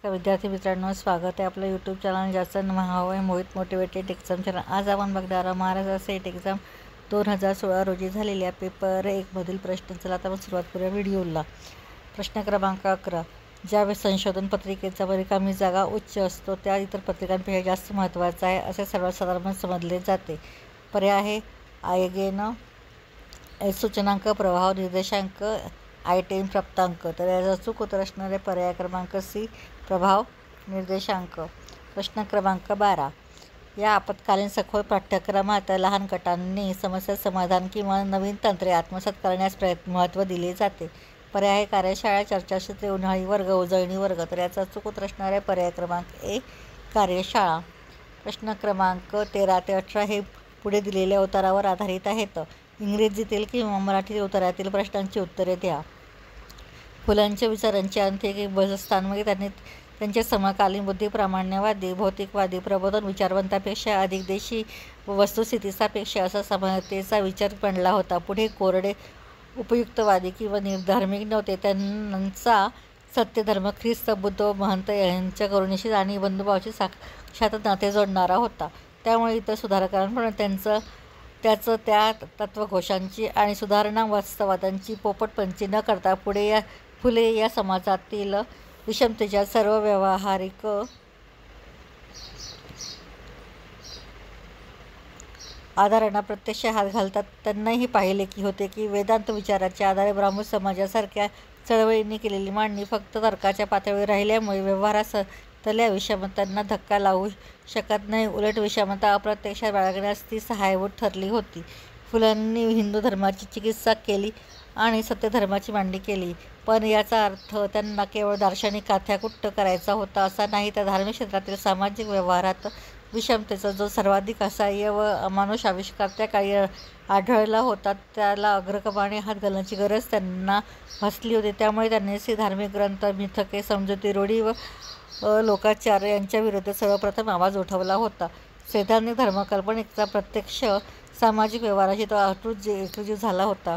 नमस्कार विद्यार्थी मित्रांनो, स्वागत आहे आपलं यूट्यूब चॅनल ज्याचं नाव आहे मोहित मोटिवेटेड एक्झाम चॅनल। आज आपण बघणार आहोत महाराष्ट्र सेट एक्झाम 2016 रोजी झालेल्या पेपर 1 मधील प्रश्न। चला आता आपण सुरुवात करूया व्हिडिओला। प्रश्न क्रमांक 11, ज्यावेळेस संशोधन पत्रिकेचा रिकामी जागा उच्च असतो त्या इतर पत्रिकांपेक्षा जास्त महत्त्वाचा आहे असे सर्वसाधारण समजले जाते। पर्याय आहे आयगेन, सूचनांक, प्रभाव, निर्देशांक, आयटेम, प्राप्तांक। तर याचा अचूक उत्तर असणार आहे पर्याय क्रमांक सी, प्रभाव निर्देशांक। प्रश्न क्रमांक 12, या आपत्कालीन सखोल पाठ्यक्रमात लहान गटांनी समस्या समाधान किंवा नवीन तंत्रे आत्मसात करण्यास महत्त्व दिले जाते। पर्याय आहे कार्यशाळा, चर्चासत्रे, उन्हाळी वर्ग, उजळणी वर्ग। तर याचा अचूक उत्तर असणार आहे पर्याय क्रमांक ए, कार्यशाळा। प्रश्न क्रमांक 13 ते 18 हे पुढे दिलेल्या उत्तरावर आधारित आहेत। इंग्रजीतील किंवा मराठीतील उत्तरातील प्रश्नांची उत्तरे द्या। फुलांच्या विचारांचे आणखी बसस्थानमध्ये त्यांनी त्यांच्या समकालीन बुद्धिप्रामाण्यवादी, भौतिकवादी, प्रबोधन विचारवंतापेक्षा अधिक देशी वस्तुस्थितीसापेक्षा असा समतेचा विचार मांडला होता। पुढे कोरडे उपयुक्तवादी किंवा निर्धार्मिक नव्हते। त्यांचा सत्यधर्म ख्रिस्त, बुद्ध व महंत यांच्या करुणेशी आणि बंधुभावाची साक्षात नाते जोडणारा होता। त्यामुळे इतर सुधारकांप्रमाणे त्याचं त्या तत्त्वघोषांची आणि सुधारणा वास्तववादांची पोपटपंची न करता फुले या समाजातील विषमतेच्या सर्व व्यावहारिक आधारांना प्रत्यक्ष हात घालतात। त्यांनाही पाहिले होते की वेदांत विचाराच्या आधारे ब्राह्मण समाजासारख्या चळवळींनी केलेली मांडणी फक्त तर्काच्या पातळीवर राहिल्यामुळे व्यवहारातल्या विषमतांना धक्का लावू शकत नाही। उलट विषमता अप्रत्यक्षात बाळगण्यास ती सहाय्यभूत ठरली होती। फुलांनी हिंदू धर्माची चिकित्सा केली आणि सत्यधर्माची मांडणी केली, पण याचा अर्थ त्यांना केवळ दार्शनिक काथ्याकुट्ट करायचा होता असा नाही, तर धार्मिक क्षेत्रातील सामाजिक व्यवहारात विषमतेचा जो सर्वाधिक असहाय्य व अमानुष आविष्कार त्या काळी आढळला होता त्याला अग्रक्रमाने हात घालण्याची गरज त्यांना भासली होती। त्यामुळे त्यांनी धार्मिक ग्रंथ, मिथके, समजुती, रूढी व लोकाचार यांच्याविरुद्ध सर्वप्रथम आवाज उठवला होता। सैद्धांतिक धर्मकल्पनेचा प्रत्यक्ष सामाजिक व्यवहाराशी तो एकरूप झाला होता।